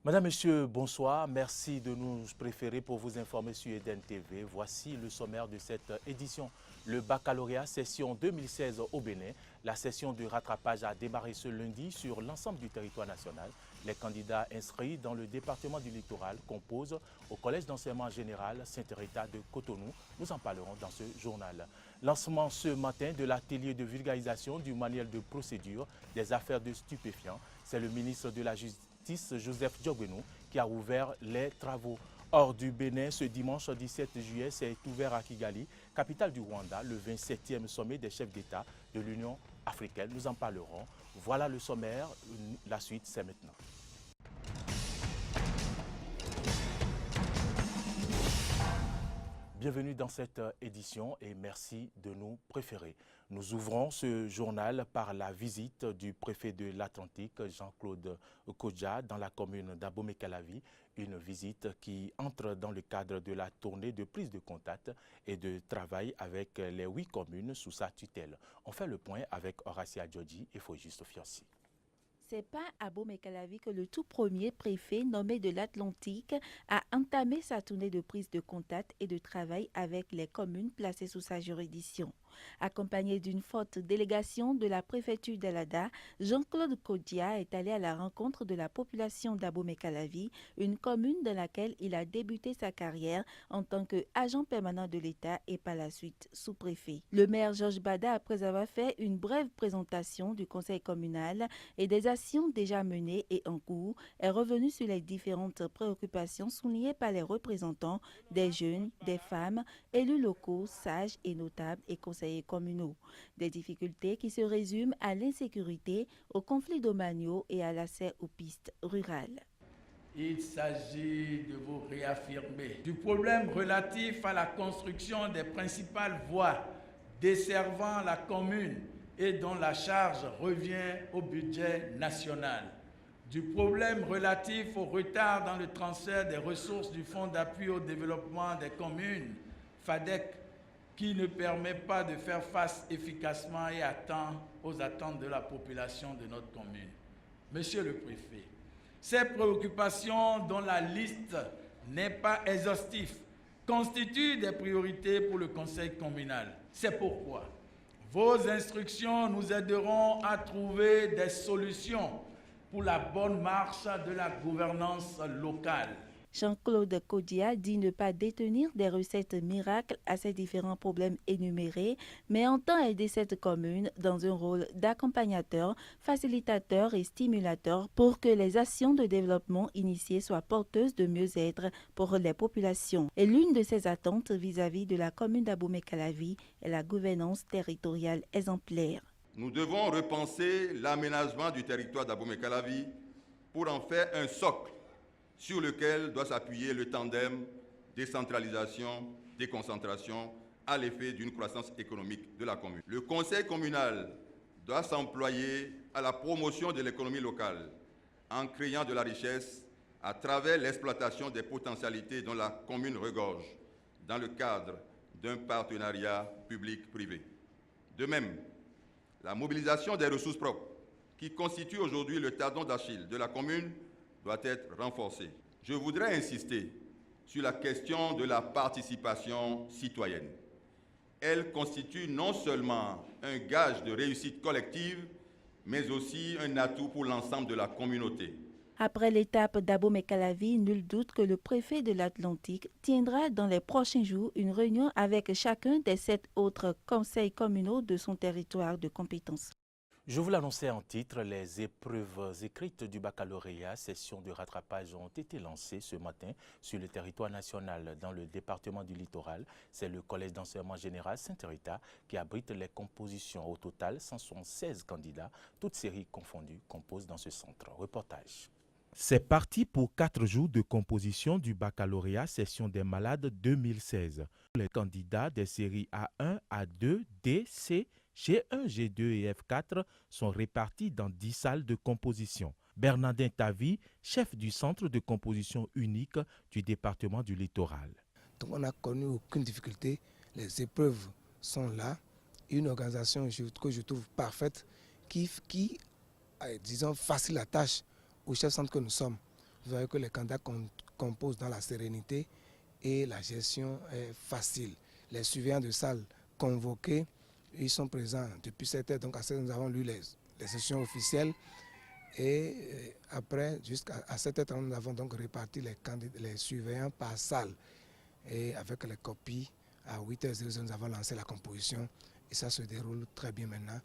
Madame, Monsieur, bonsoir. Merci de nous préférer pour vous informer sur Eden TV. Voici le sommaire de cette édition. Le baccalauréat session 2016 au Bénin. La session de rattrapage a démarré ce lundi sur l'ensemble du territoire national. Les candidats inscrits dans le département du littoral composent au Collège d'enseignement général Saint-Rita de Cotonou. Nous en parlerons dans ce journal. Lancement ce matin de l'atelier de vulgarisation du manuel de procédure des affaires de stupéfiants. C'est le ministre de la Justice, Joseph Diogbenou, qui a ouvert les travaux. Hors du Bénin, ce dimanche 17 juillet, s'est ouvert à Kigali, capitale du Rwanda, le 27e sommet des chefs d'État de l'Union africaine. Nous en parlerons. Voilà le sommaire. La suite, c'est maintenant. Bienvenue dans cette édition et merci de nous préférer. Nous ouvrons ce journal par la visite du préfet de l'Atlantique, Jean-Claude Kodja, dans la commune d'Abomey-Calavi. Une visite qui entre dans le cadre de la tournée de prise de contact et de travail avec les 8 communes sous sa tutelle. On fait le point avec Horacia Djodji et Foyjuste Fiossi. C'est pas à Abomey-Calavi que le tout premier préfet nommé de l'Atlantique a entamé sa tournée de prise de contact et de travail avec les communes placées sous sa juridiction. Accompagné d'une forte délégation de la préfecture d'Alada, Jean-Claude Kodja est allé à la rencontre de la population d'Abomey-Calavi, une commune dans laquelle il a débuté sa carrière en tant qu'agent permanent de l'État et par la suite sous-préfet. Le maire Georges Bada, après avoir fait une brève présentation du conseil communal et des actions déjà menées et en cours, est revenu sur les différentes préoccupations soulignées par les représentants des jeunes, des femmes, élus locaux, sages et notables et conseillers communaux. Des difficultés qui se résument à l'insécurité, aux conflits domaniaux et à l'accès aux pistes rurales. Il s'agit de vous réaffirmer du problème relatif à la construction des principales voies desservant la commune et dont la charge revient au budget national. Du problème relatif au retard dans le transfert des ressources du Fonds d'appui au développement des communes, FADEC, qui ne permet pas de faire face efficacement et à temps aux attentes de la population de notre commune. Monsieur le préfet, ces préoccupations, dont la liste n'est pas exhaustive, constituent des priorités pour le conseil communal. C'est pourquoi vos instructions nous aideront à trouver des solutions pour la bonne marche de la gouvernance locale. Jean-Claude Kodja dit ne pas détenir des recettes miracles à ces différents problèmes énumérés, mais entend aider cette commune dans un rôle d'accompagnateur, facilitateur et stimulateur pour que les actions de développement initiées soient porteuses de mieux-être pour les populations. Et l'une de ses attentes vis-à-vis de la commune d'Abomey-Calavi est la gouvernance territoriale exemplaire. Nous devons repenser l'aménagement du territoire d'Abomey-Calavi pour en faire un socle sur lequel doit s'appuyer le tandem décentralisation-déconcentration à l'effet d'une croissance économique de la commune. Le conseil communal doit s'employer à la promotion de l'économie locale en créant de la richesse à travers l'exploitation des potentialités dont la commune regorge dans le cadre d'un partenariat public-privé. De même, la mobilisation des ressources propres, qui constitue aujourd'hui le tendon d'Achille de la commune, doit être renforcée. Je voudrais insister sur la question de la participation citoyenne. Elle constitue non seulement un gage de réussite collective, mais aussi un atout pour l'ensemble de la communauté. Après l'étape d'Abomey-Calavi, nul doute que le préfet de l'Atlantique tiendra dans les prochains jours une réunion avec chacun des 7 autres conseils communaux de son territoire de compétence. Je vous l'annonçais en titre, les épreuves écrites du baccalauréat, session de rattrapage, ont été lancées ce matin sur le territoire national dans le département du littoral. C'est le Collège d'enseignement général Saint-Rita qui abrite les compositions. Au total, 176 candidats, toutes séries confondues, composent dans ce centre. Reportage. C'est parti pour 4 jours de composition du baccalauréat session des malades 2016. Les candidats des séries A1, A2, D, C, G1, G2 et F4 sont répartis dans 10 salles de composition. Bernardin Tavi, chef du centre de composition unique du département du littoral. Donc on n'a connu aucune difficulté, les épreuves sont là, une organisation que je trouve parfaite qui disons, facilite la tâche au chef centre que nous sommes vous voyez que les candidats composent dans la sérénité et la gestion est facile. Les surveillants de salle convoqués, ils sont présents depuis 7 heures, donc à 7 heures, nous avons lu les sessions officielles. Et après, jusqu'à 7h30, nous avons donc réparti les surveillants par salle. Et avec les copies, à 8h00, nous avons lancé la composition. Et ça se déroule très bien maintenant.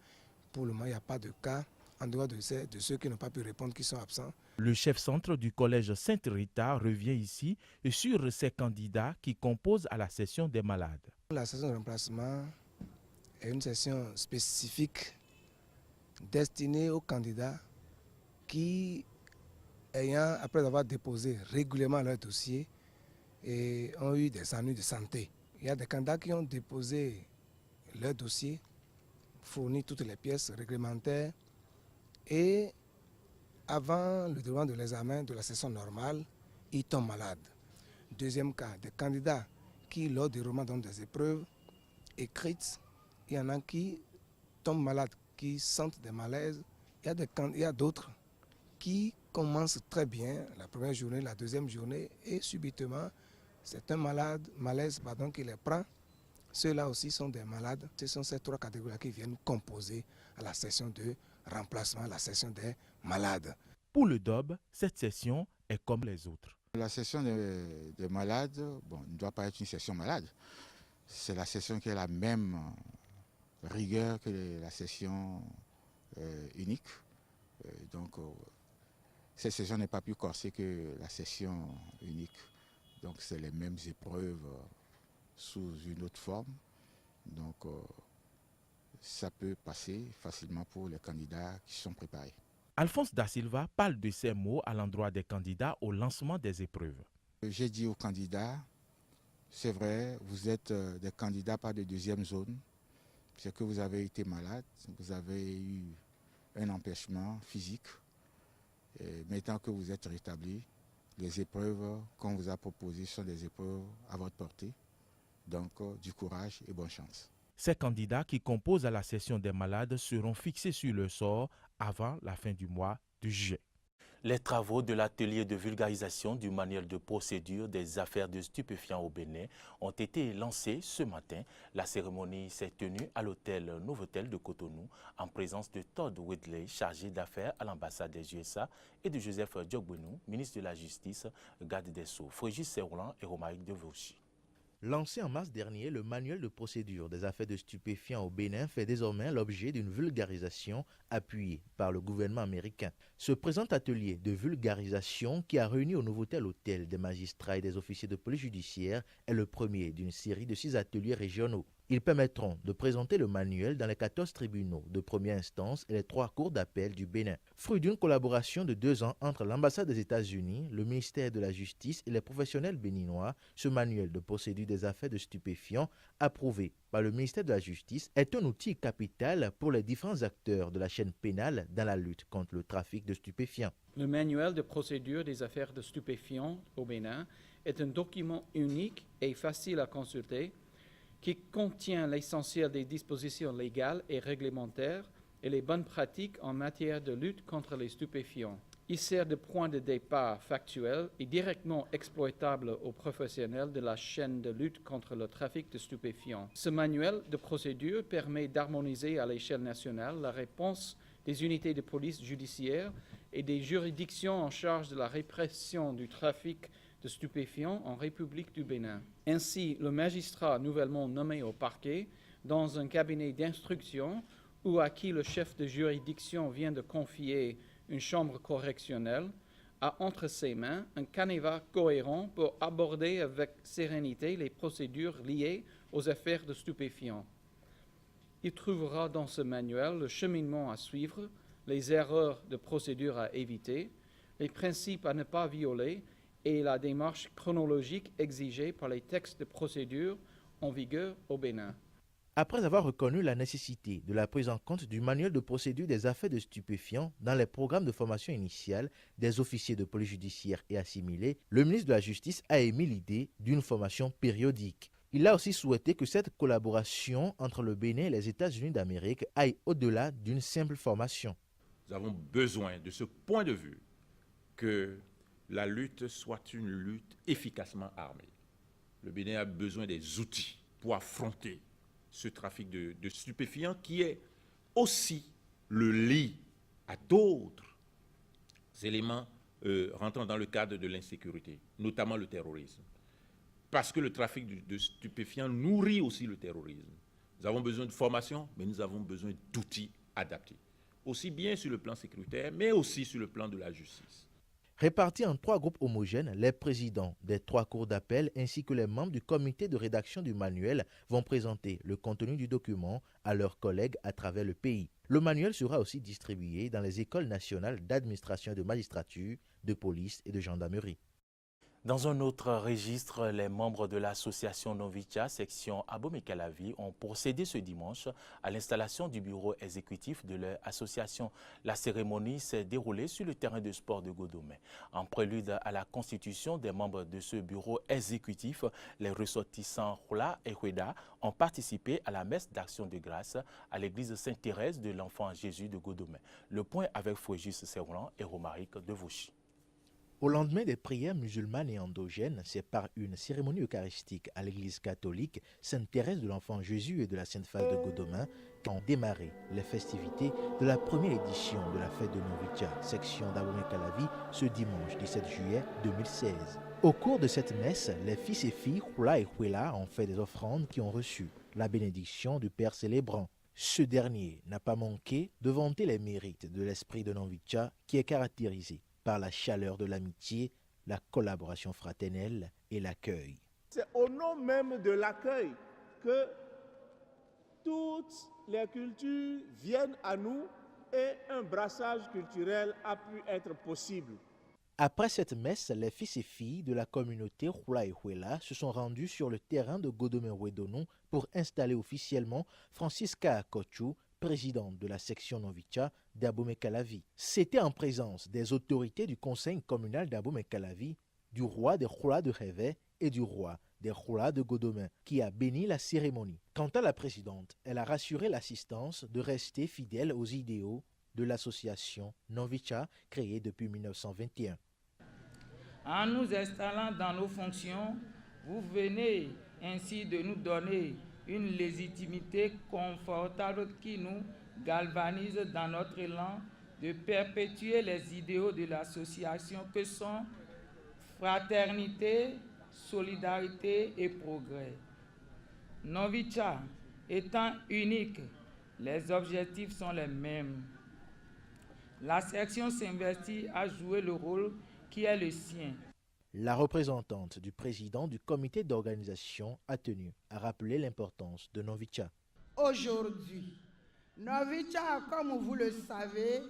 Pour le moment, il n'y a pas de cas, en dehors de ceux qui n'ont pas pu répondre, qui sont absents. Le chef-centre du collège Sainte-Rita revient ici sur ces candidats qui composent à la session des malades. La session de remplacement est une session spécifique destinée aux candidats qui, après avoir déposé régulièrement leur dossier, ont eu des ennuis de santé. Il y a des candidats qui ont déposé leur dossier, fourni toutes les pièces réglementaires et avant le déroulement de l'examen de la session normale, ils tombent malades. Deuxième cas, des candidats qui, lors du déroulement des épreuves écrites, il y en a qui tombent malades, qui sentent des malaises. Il y a d'autres qui commencent très bien la première journée, la deuxième journée, et subitement, c'est un malaise qui les prend. Ceux-là aussi sont des malades. Ce sont ces 3 catégories qui viennent composer à la session de remplacement, la session des malades. Pour le DOB, cette session est comme les autres. La session des malades, ne doit pas être une session malade. C'est la session qui a la même rigueur que la session unique. Donc, cette session n'est pas plus corsée que la session unique. Donc, c'est les mêmes épreuves sous une autre forme. Donc, ça peut passer facilement pour les candidats qui sont préparés. Alphonse Da Silva parle de ces mots à l'endroit des candidats au lancement des épreuves. J'ai dit aux candidats, c'est vrai, vous êtes des candidats pas de deuxième zone. C'est que vous avez été malade, vous avez eu un empêchement physique. Et maintenant que vous êtes rétabli, les épreuves qu'on vous a proposées sont des épreuves à votre portée. Donc, du courage et bonne chance. Ces candidats qui composent à la session des malades seront fixés sur leur sort avant la fin du mois de juillet. Les travaux de l'atelier de vulgarisation du manuel de procédure des affaires de stupéfiants au Bénin ont été lancés ce matin. La cérémonie s'est tenue à l'hôtel Novotel de Cotonou en présence de Todd Whitley, chargé d'affaires à l'ambassade des USA, et de Joseph Diogbenou, ministre de la Justice, garde des Sceaux, Frégis Serroulan et Romaric Devauchy. Lancé en mars dernier, le manuel de procédure des affaires de stupéfiants au Bénin fait désormais l'objet d'une vulgarisation appuyée par le gouvernement américain. Ce présent atelier de vulgarisation qui a réuni au Novotel Hôtel des magistrats et des officiers de police judiciaire est le premier d'une série de 6 ateliers régionaux. Ils permettront de présenter le manuel dans les 14 tribunaux de première instance et les 3 cours d'appel du Bénin. Fruit d'une collaboration de 2 ans entre l'ambassade des États-Unis, le ministère de la Justice et les professionnels béninois, ce manuel de procédure des affaires de stupéfiants, approuvé par le ministère de la Justice, est un outil capital pour les différents acteurs de la chaîne pénale dans la lutte contre le trafic de stupéfiants. Le manuel de procédure des affaires de stupéfiants au Bénin est un document unique et facile à consulter qui contient l'essentiel des dispositions légales et réglementaires et les bonnes pratiques en matière de lutte contre les stupéfiants. Il sert de point de départ factuel et directement exploitable aux professionnels de la chaîne de lutte contre le trafic de stupéfiants. Ce manuel de procédure permet d'harmoniser à l'échelle nationale la réponse des unités de police judiciaire et des juridictions en charge de la répression du trafic de stupéfiants en République du Bénin. Ainsi, le magistrat nouvellement nommé au parquet, dans un cabinet d'instruction ou à qui le chef de juridiction vient de confier une chambre correctionnelle, a entre ses mains un canevas cohérent pour aborder avec sérénité les procédures liées aux affaires de stupéfiants. Il trouvera dans ce manuel le cheminement à suivre, les erreurs de procédure à éviter, les principes à ne pas violer et la démarche chronologique exigée par les textes de procédure en vigueur au Bénin. Après avoir reconnu la nécessité de la prise en compte du manuel de procédure des affaires de stupéfiants dans les programmes de formation initiale des officiers de police judiciaire et assimilés, le ministre de la Justice a émis l'idée d'une formation périodique. Il a aussi souhaité que cette collaboration entre le Bénin et les États-Unis d'Amérique aille au-delà d'une simple formation. Nous avons besoin de ce point de vue que la lutte soit une lutte efficacement armée. Le Bénin a besoin des outils pour affronter ce trafic de stupéfiants qui est aussi le lit à d'autres éléments rentrant dans le cadre de l'insécurité, notamment le terrorisme. Parce que le trafic de stupéfiants nourrit aussi le terrorisme. Nous avons besoin de formation, mais nous avons besoin d'outils adaptés, aussi bien sur le plan sécuritaire, mais aussi sur le plan de la justice. Répartis en 3 groupes homogènes, les présidents des 3 cours d'appel ainsi que les membres du comité de rédaction du manuel vont présenter le contenu du document à leurs collègues à travers le pays. Le manuel sera aussi distribué dans les écoles nationales d'administration et de magistrature, de police et de gendarmerie. Dans un autre registre, les membres de l'association Novicha, section Abomey-Calavi, ont procédé ce dimanche à l'installation du bureau exécutif de leur association. La cérémonie s'est déroulée sur le terrain de sport de Godomey. En prélude à la constitution des membres de ce bureau exécutif, les ressortissants Hula et Hueda ont participé à la messe d'action de grâce à l'église Sainte-Thérèse de l'Enfant Jésus de Godomey. Le point avec Fréjus Seroulan et Romaric de Vauchy. Au lendemain des prières musulmanes et endogènes, c'est par une cérémonie eucharistique à l'église catholique Sainte-Thérèse de l'Enfant Jésus et de la Sainte-Face de Godomey qu'ont démarré les festivités de la première édition de la fête de Novicha, section d'Abomey-Calavi, ce dimanche 17 juillet 2016. Au cours de cette messe, les fils et filles Hula et Huela ont fait des offrandes qui ont reçu la bénédiction du Père célébrant. Ce dernier n'a pas manqué de vanter les mérites de l'esprit de Novicha qui est caractérisé par la chaleur de l'amitié, la collaboration fraternelle et l'accueil. C'est au nom même de l'accueil que toutes les cultures viennent à nous et un brassage culturel a pu être possible. Après cette messe, les fils et filles de la communauté Hula et Huela se sont rendus sur le terrain de Godomey-Wedonou pour installer officiellement Francisca Akochu, présidente de la section Novicha d'Abomey-Calavi. C'était en présence des autorités du conseil communal d'Abomey-Calavi, du roi des Hula de Révé et du roi des Hula de Godomey, qui a béni la cérémonie. Quant à la présidente, elle a rassuré l'assistance de rester fidèle aux idéaux de l'association Novicha créée depuis 1921. En nous installant dans nos fonctions, vous venez ainsi de nous donner une légitimité confortable qui nous galvanise dans notre élan de perpétuer les idéaux de l'association que sont fraternité, solidarité et progrès. Novicha étant unique, les objectifs sont les mêmes. La section s'investit à jouer le rôle qui est le sien. La représentante du président du comité d'organisation a tenu à rappeler l'importance de Novicha. Aujourd'hui, Novicha, comme vous le savez,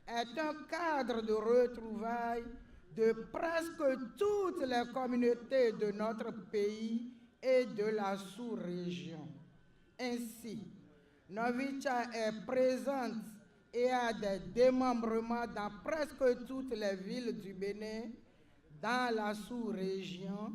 est un cadre de retrouvailles de presque toutes les communautés de notre pays et de la sous-région. Ainsi, Novicha est présente et a des démembrements dans presque toutes les villes du Bénin, dans la sous-région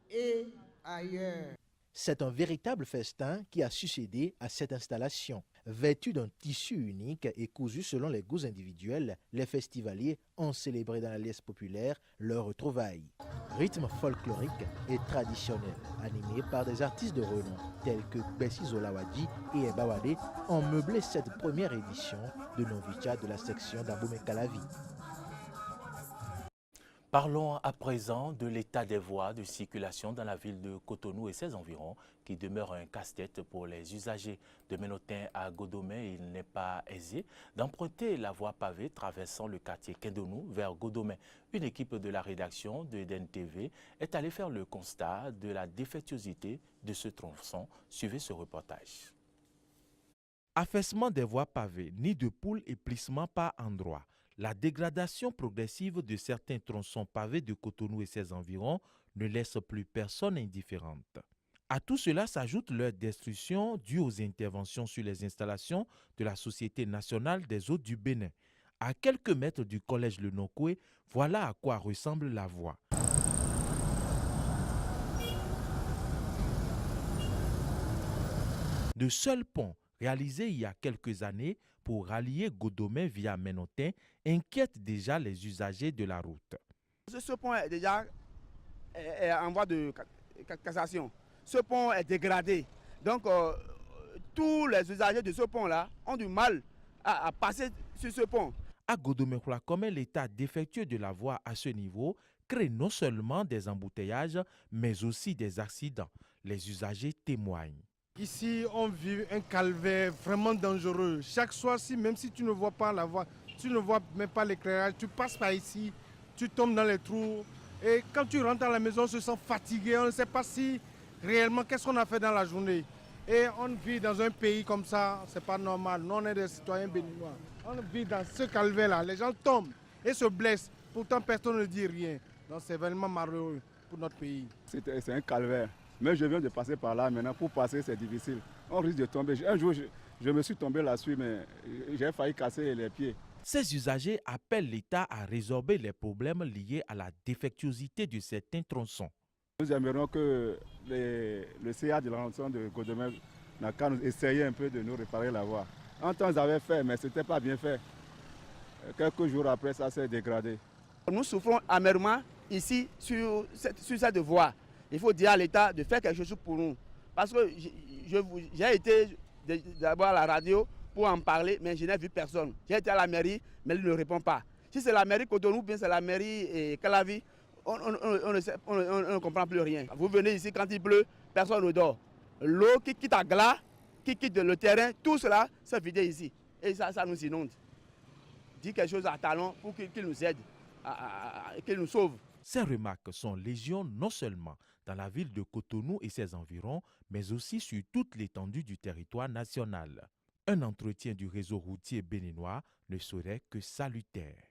et ailleurs. C'est un véritable festin qui a succédé à cette installation. Vêtus d'un tissu unique et cousus selon les goûts individuels, les festivaliers ont célébré dans la liesse populaire leur retrouvailles. Rythme folklorique et traditionnel, animé par des artistes de renom tels que Bessi Zolawadi et Ebawade, ont meublé cette première édition de Novicha de la section d'Abomey-Calavi. Parlons à présent de l'état des voies de circulation dans la ville de Cotonou et ses environs, qui demeure un casse-tête pour les usagers. De Ménotin à Godomey, il n'est pas aisé d'emprunter la voie pavée traversant le quartier Kendonou vers Godomey. Une équipe de la rédaction de EDN TV est allée faire le constat de la défectuosité de ce tronçon. Suivez ce reportage. Affaissement des voies pavées, nid de poules et plissement par endroits. La dégradation progressive de certains tronçons pavés de Cotonou et ses environs ne laisse plus personne indifférente. À tout cela s'ajoute leur destruction due aux interventions sur les installations de la Société nationale des eaux du Bénin. À quelques mètres du collège Le Nokoué, voilà à quoi ressemble la voie. De seuls ponts réalisés il y a quelques années pour rallier Godomey via Ménotin inquiète déjà les usagers de la route. Ce pont est déjà en voie de cassation. Ce pont est dégradé. Donc, tous les usagers de ce pont-là ont du mal à passer sur ce pont. À Godomekula, comme l'état défectueux de la voie à ce niveau crée non seulement des embouteillages, mais aussi des accidents. Les usagers témoignent. Ici, on vit un calvaire vraiment dangereux. Chaque soir-ci, même si tu ne vois pas la voie, tu ne vois même pas l'éclairage, tu passes par ici, tu tombes dans les trous. Et quand tu rentres à la maison, on se sent fatigué. On ne sait pas si réellement qu'est-ce qu'on a fait dans la journée. Et on vit dans un pays comme ça, c'est pas normal. Nous, on est des citoyens béninois. On vit dans ce calvaire-là. Les gens tombent et se blessent. Pourtant, personne ne dit rien. Donc, c'est vraiment malheureux pour notre pays. C'est un calvaire. Mais je viens de passer par là maintenant. Pour passer, c'est difficile. On risque de tomber. Un jour, je me suis tombé là-dessus, mais j'ai failli casser les pieds. Ces usagers appellent l'État à résorber les problèmes liés à la défectuosité de certains tronçons. Nous aimerions que le CA de l'arrondissement de Godomekula n'a qu'à nous essayer un peu de nous réparer la voie. En temps, ils avaient fait, mais ce n'était pas bien fait. Quelques jours après, ça s'est dégradé. Nous souffrons amèrement ici sur cette voie. Il faut dire à l'État de faire quelque chose pour nous. Parce que j'ai été d'abord à la radio pour en parler, mais je n'ai vu personne. J'ai été à la mairie, mais il ne répond pas. Si c'est la mairie Cotonou ou bien c'est la mairie Calavi, on ne comprend plus rien. Vous venez ici, quand il pleut, personne ne dort. L'eau qui quitte à Glas, qui quitte le terrain, tout cela s'est vidé ici. Et ça nous inonde. Dis quelque chose à Talon pour qu'il nous aide, qu'il nous sauve. Ces remarques sont légion non seulement dans la ville de Cotonou et ses environs, mais aussi sur toute l'étendue du territoire national. Un entretien du réseau routier béninois ne serait que salutaire.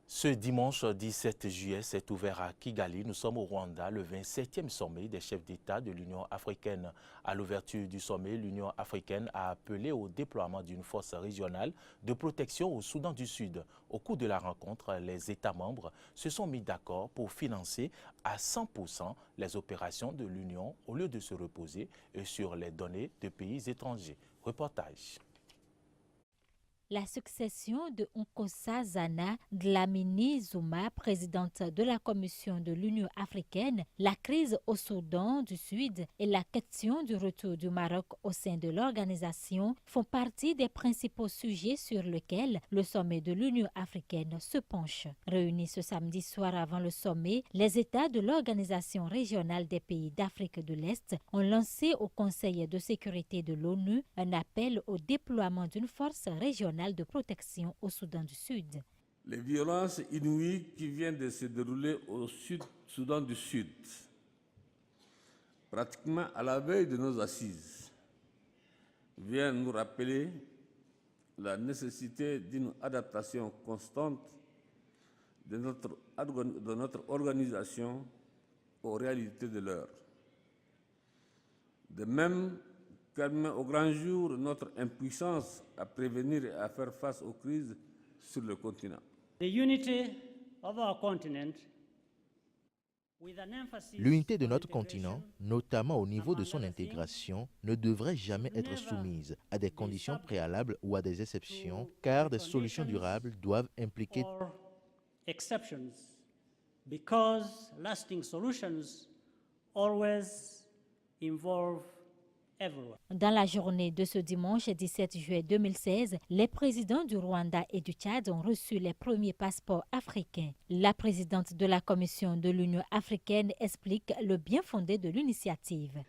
Ce dimanche 17 juillet s'est ouvert à Kigali. Nous sommes au Rwanda, le 27e sommet des chefs d'État de l'Union africaine. À l'ouverture du sommet, l'Union africaine a appelé au déploiement d'une force régionale de protection au Soudan du Sud. Au cours de la rencontre, les États membres se sont mis d'accord pour financer à 100% les opérations de l'Union au lieu de se reposer sur les données de pays étrangers. Reportage. La succession de Nkosazana Dlamini Zuma, présidente de la Commission de l'Union africaine, la crise au Soudan du Sud et la question du retour du Maroc au sein de l'organisation font partie des principaux sujets sur lesquels le sommet de l'Union africaine se penche. Réunis ce samedi soir avant le sommet, les États de l'Organisation régionale des pays d'Afrique de l'Est ont lancé au Conseil de sécurité de l'ONU un appel au déploiement d'une force régionale de protection au Soudan du Sud. Les violences inouïes qui viennent de se dérouler au Soudan du Sud, pratiquement à la veille de nos assises, viennent nous rappeler la nécessité d'une adaptation constante de notre organisation aux réalités de l'heure. De même, qu'elle met au grand jour notre impuissance à prévenir et à faire face aux crises sur le continent. L'unité de notre continent, notamment au niveau de son intégration, ne devrait jamais être soumise à des conditions préalables ou à des exceptions, car des solutions durables doivent impliquer exceptions, because lasting solutions always involve. Dans la journée de ce dimanche 17 juillet 2016, les présidents du Rwanda et du Tchad ont reçu les premiers passeports africains. La présidente de la Commission de l'Union africaine explique le bien fondé de l'initiative.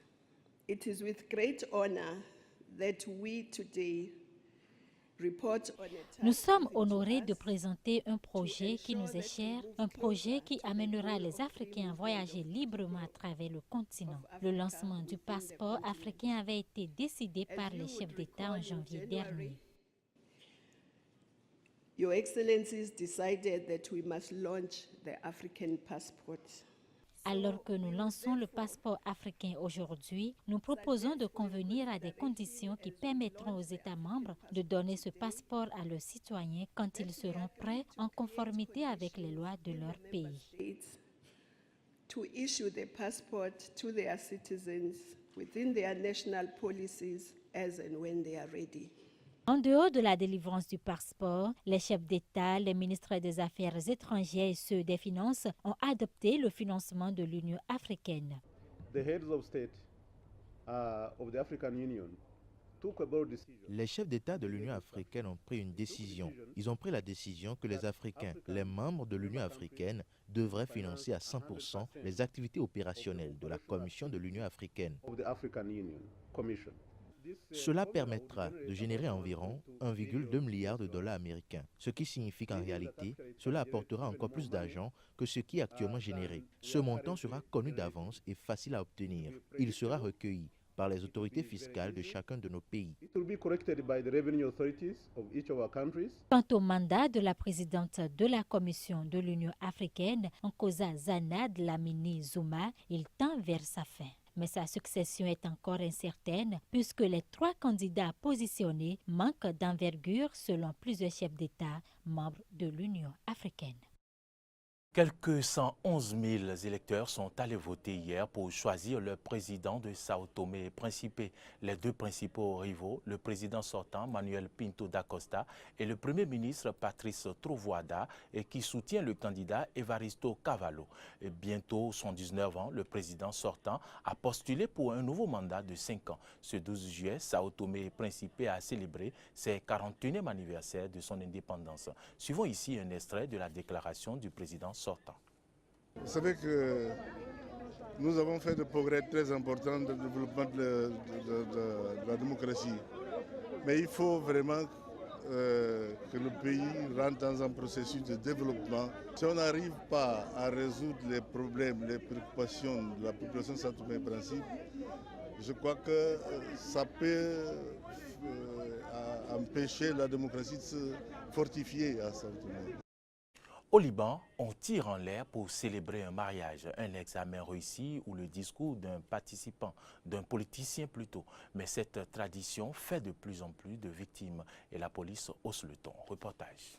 It is with great honor that we today Nous sommes honorés de présenter un projet qui nous est cher, un projet qui amènera les Africains à voyager librement à travers le continent. Le lancement du passeport africain avait été décidé par les chefs d'État en janvier dernier. Your Excellencies decided that we must launch the African passport. Alors que nous lançons le passeport africain aujourd'hui, nous proposons de convenir à des conditions qui permettront aux États membres de donner ce passeport à leurs citoyens quand ils seront prêts en conformité avec les lois de leur pays. To issue the passport to their citizens within their national policies as and when they are ready. En dehors de la délivrance du passeport, les chefs d'État, les ministres des Affaires étrangères et ceux des Finances ont adopté le financement de l'Union africaine. Les chefs d'État de l'Union africaine ont pris une décision. Ils ont pris la décision que les Africains, les membres de l'Union africaine, devraient financer à 100% les activités opérationnelles de la Commission de l'Union africaine. Cela permettra de générer environ 1,2 milliard de dollars américains, ce qui signifie qu'en réalité, cela apportera encore plus d'argent que ce qui est actuellement généré. Ce montant sera connu d'avance et facile à obtenir. Il sera recueilli par les autorités fiscales de chacun de nos pays. Quant au mandat de la présidente de la Commission de l'Union africaine, Nkosazana Dlamini Zuma, il tend vers sa fin. Mais sa succession est encore incertaine puisque les 3 candidats positionnés manquent d'envergure selon plusieurs chefs d'État membres de l'Union africaine. Quelques 111 000 électeurs sont allés voter hier pour choisir le président de Sao Tomé et Principe. Les 2 principaux rivaux, le président sortant Manuel Pinto da Costa et le premier ministre Patrice Trovoada, qui soutient le candidat Evaristo Cavallo. Et bientôt 79 ans, le président sortant a postulé pour un nouveau mandat de 5 ans. Ce 12 juillet, Sao Tomé et Principe a célébré ses 41e anniversaire de son indépendance. Suivons ici un extrait de la déclaration du président sortant. Vous savez que nous avons fait des progrès très importants dans le développement de la démocratie. Mais il faut vraiment que le pays rentre dans un processus de développement. Si on n'arrive pas à résoudre les problèmes, les préoccupations de la population Sao Tomé et Principe, je crois que ça peut empêcher la démocratie de se fortifier à Sao Tomé. Au Liban, on tire en l'air pour célébrer un mariage, un examen réussi ou le discours d'un participant, d'un politicien plutôt. Mais cette tradition fait de plus en plus de victimes et la police hausse le ton. Reportage.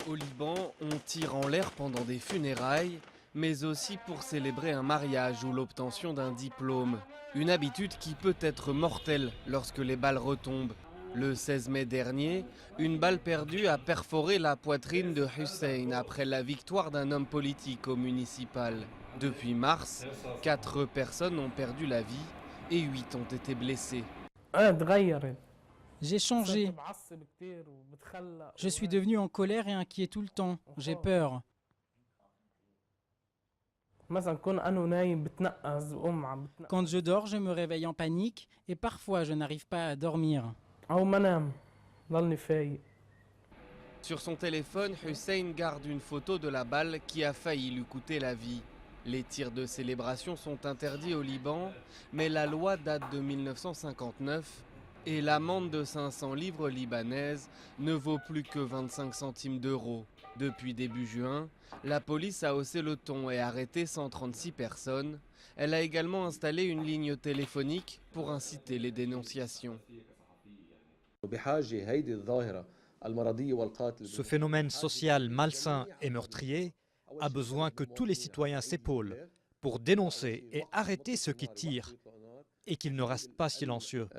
Au Liban, on tire en l'air pendant des funérailles, mais aussi pour célébrer un mariage ou l'obtention d'un diplôme. Une habitude qui peut être mortelle lorsque les balles retombent. Le 16 mai dernier, une balle perdue a perforé la poitrine de Hussein après la victoire d'un homme politique au municipal. Depuis mars, 4 personnes ont perdu la vie et 8 ont été blessées. J'ai changé. Je suis devenu en colère et inquiet tout le temps. J'ai peur. Quand je dors, je me réveille en panique et parfois je n'arrive pas à dormir. Sur son téléphone, Hussein garde une photo de la balle qui a failli lui coûter la vie. Les tirs de célébration sont interdits au Liban, mais la loi date de 1959 et l'amende de 500 livres libanaises ne vaut plus que 25 centimes d'euros. Depuis début juin, la police a haussé le ton et arrêté 136 personnes. Elle a également installé une ligne téléphonique pour inciter les dénonciations. Ce phénomène social malsain et meurtrier a besoin que tous les citoyens s'épaulent pour dénoncer et arrêter ceux qui tirent et qu'ils ne restent pas silencieux.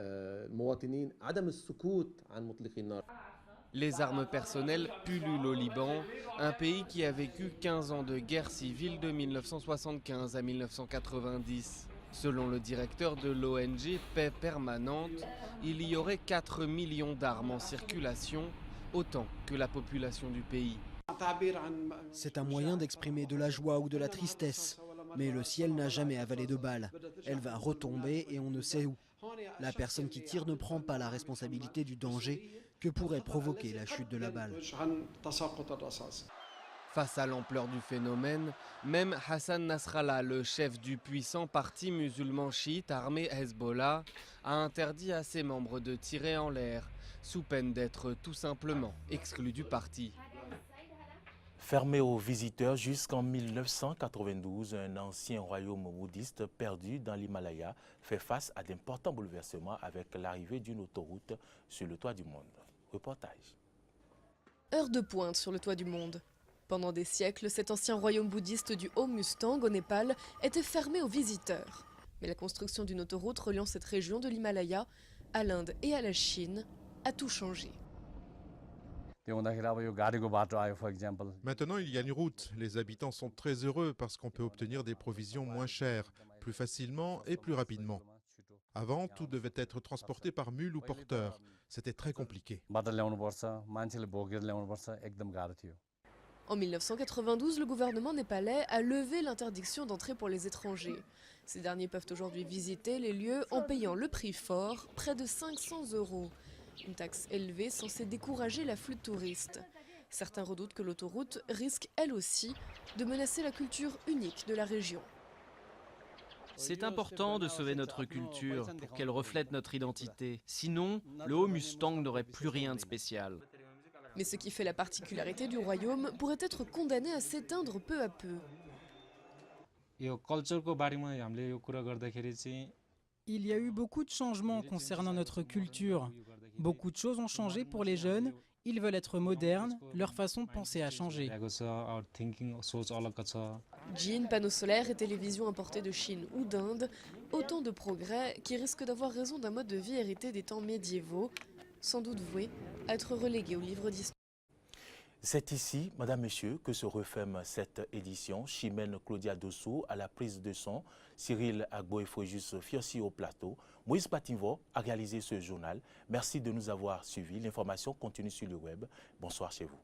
Les armes personnelles pullulent au Liban, un pays qui a vécu 15 ans de guerre civile de 1975 à 1990. Selon le directeur de l'ONG Paix Permanente, il y aurait 4 millions d'armes en circulation, autant que la population du pays. C'est un moyen d'exprimer de la joie ou de la tristesse, mais le ciel n'a jamais avalé de balles. Elle va retomber et on ne sait où. La personne qui tire ne prend pas la responsabilité du danger que pourrait provoquer la chute de la balle. Face à l'ampleur du phénomène, même Hassan Nasrallah, le chef du puissant parti musulman chiite armé Hezbollah, a interdit à ses membres de tirer en l'air, sous peine d'être tout simplement exclus du parti. Fermé aux visiteurs jusqu'en 1992, un ancien royaume bouddhiste perdu dans l'Himalaya fait face à d'importants bouleversements avec l'arrivée d'une autoroute sur le toit du monde. Reportage. Heure de pointe sur le toit du monde. Pendant des siècles, cet ancien royaume bouddhiste du Haut-Mustang au Népal était fermé aux visiteurs. Mais la construction d'une autoroute reliant cette région de l'Himalaya à l'Inde et à la Chine a tout changé. Maintenant, il y a une route. Les habitants sont très heureux parce qu'on peut obtenir des provisions moins chères, plus facilement et plus rapidement. Avant, tout devait être transporté par mule ou porteur. C'était très compliqué. En 1992, le gouvernement népalais a levé l'interdiction d'entrée pour les étrangers. Ces derniers peuvent aujourd'hui visiter les lieux en payant le prix fort, près de 500 €. Une taxe élevée censée décourager l'afflux de touristes. Certains redoutent que l'autoroute risque, elle aussi, de menacer la culture unique de la région. C'est important de sauver notre culture pour qu'elle reflète notre identité. Sinon, le Haut-Mustang n'aurait plus rien de spécial. Mais ce qui fait la particularité du royaume pourrait être condamné à s'éteindre peu à peu. Il y a eu beaucoup de changements concernant notre culture. Beaucoup de choses ont changé pour les jeunes. Ils veulent être modernes, leur façon de penser a changé. Jeans, panneaux solaires et télévisions importées de Chine ou d'Inde, autant de progrès qui risquent d'avoir raison d'un mode de vie hérité des temps médiévaux, sans doute voué à être relégué au livre d'histoire. C'est ici, Madame, Monsieur, que se referme cette édition. Chimène Claudia Dosso à la prise de son, Cyril Agbo-Efrejus Fiossi au plateau. Moïse Patinvo a réalisé ce journal. Merci de nous avoir suivis. L'information continue sur le web. Bonsoir chez vous.